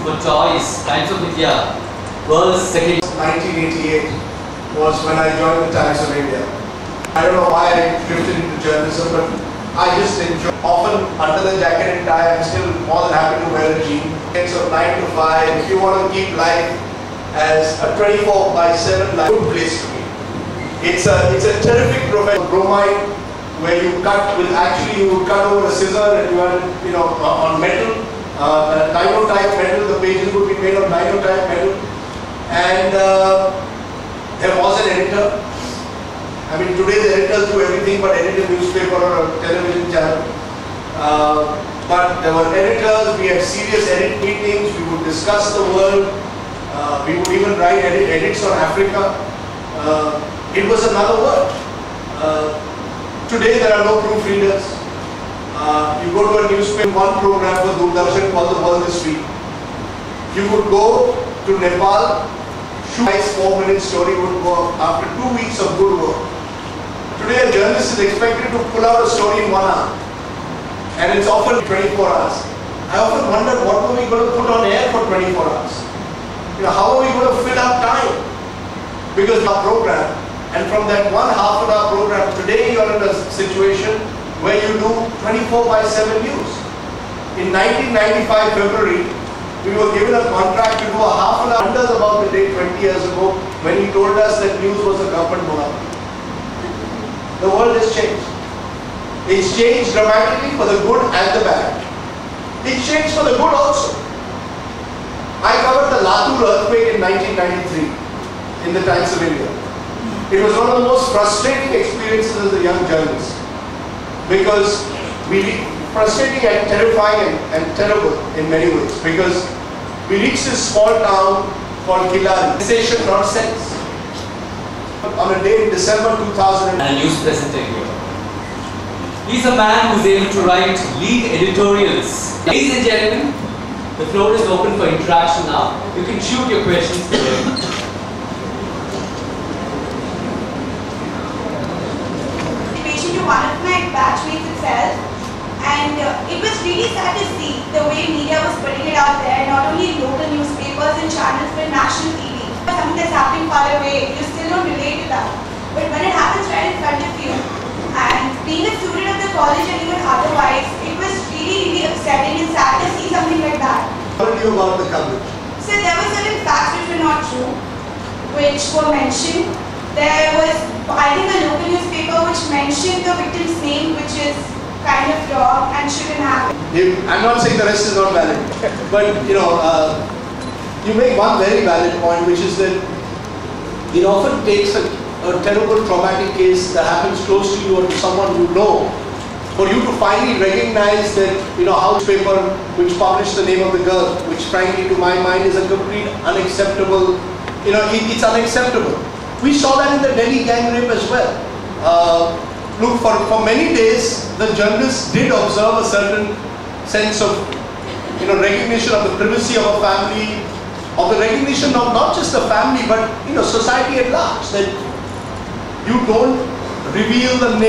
for toys, Times of India, world's second. 1988 was when I joined the Times of India. I don't know why I drifted into journalism, but I just enjoy. Often under the jacket and tie, I'm still more than happy to wear a jean. It's a 9 to 5. If you want to keep life as a 24/7 life, good place to be. It's a terrific profession. Bromide, where you cut with you would cut over a scissor and you had on metal, linotype metal. The pages would be made of linotype metal, and there was an editor. I mean, today the editors do everything but edit a newspaper or a television channel. But there were editors. We had serious edit meetings. We would discuss the world. We would even write edits on Africa. It was another world. Today there are no proofreaders. You go to a newspaper, one program for Doordarshan called The World This Week. You would go to Nepal, shoot a nice 4-minute story would go up after 2 weeks of good work. Today a journalist is expected to pull out a story in 1 hour, and it's often 24 hours. I often wonder, what were we going to put on air for 24 hours? How are we going to fill up time? Because our program, and from that 1/2 hour program, today you are in a situation where you do 24/7 news. In 1995 February, we were given a contract to do a ½ hour wonders about the day 20 years ago when he told us that news was a government monopoly. The world has changed. It's changed dramatically for the good and the bad. It's changed for the good also. I covered the Latur earthquake in 1993 in the Times of India. It was one of the most frustrating experiences as a young journalist, because frustrating and terrifying and terrible in many ways, because we reached this small town called Kilari. Sensation, not sense. On a day in December 2000, And a news presenter here. He's a man who's able to write lead editorials. Ladies and gentlemen, the floor is open for interaction now. You can shoot your questions to him. To one of my batchmates itself, and it was really sad to see the way media was putting it out there, not only local newspapers and channels but national TV. Something that's happening far away, you still don't relate to that. But when it happens right in front of you, and being a student of the college and even otherwise, it was really upsetting and sad to see something like that. what do you about the coverage? So there were certain facts which were not true, which were mentioned. There was, I think, a local newspaper which mentioned the victim's name, which is kind of wrong and shouldn't happen. I'm not saying the rest is not valid, but you make one very valid point, which is that it often takes a terrible traumatic case that happens close to you or to someone you know, for you to finally recognize that how newspaper which published the name of the girl, which frankly to my mind is a complete unacceptable, it's unacceptable. We saw that in the Delhi gang rape as well. Look, for many days, the journalists did observe a certain sense of, recognition of the privacy of a family, of the recognition of not just the family, but, society at large, that you don't reveal the name.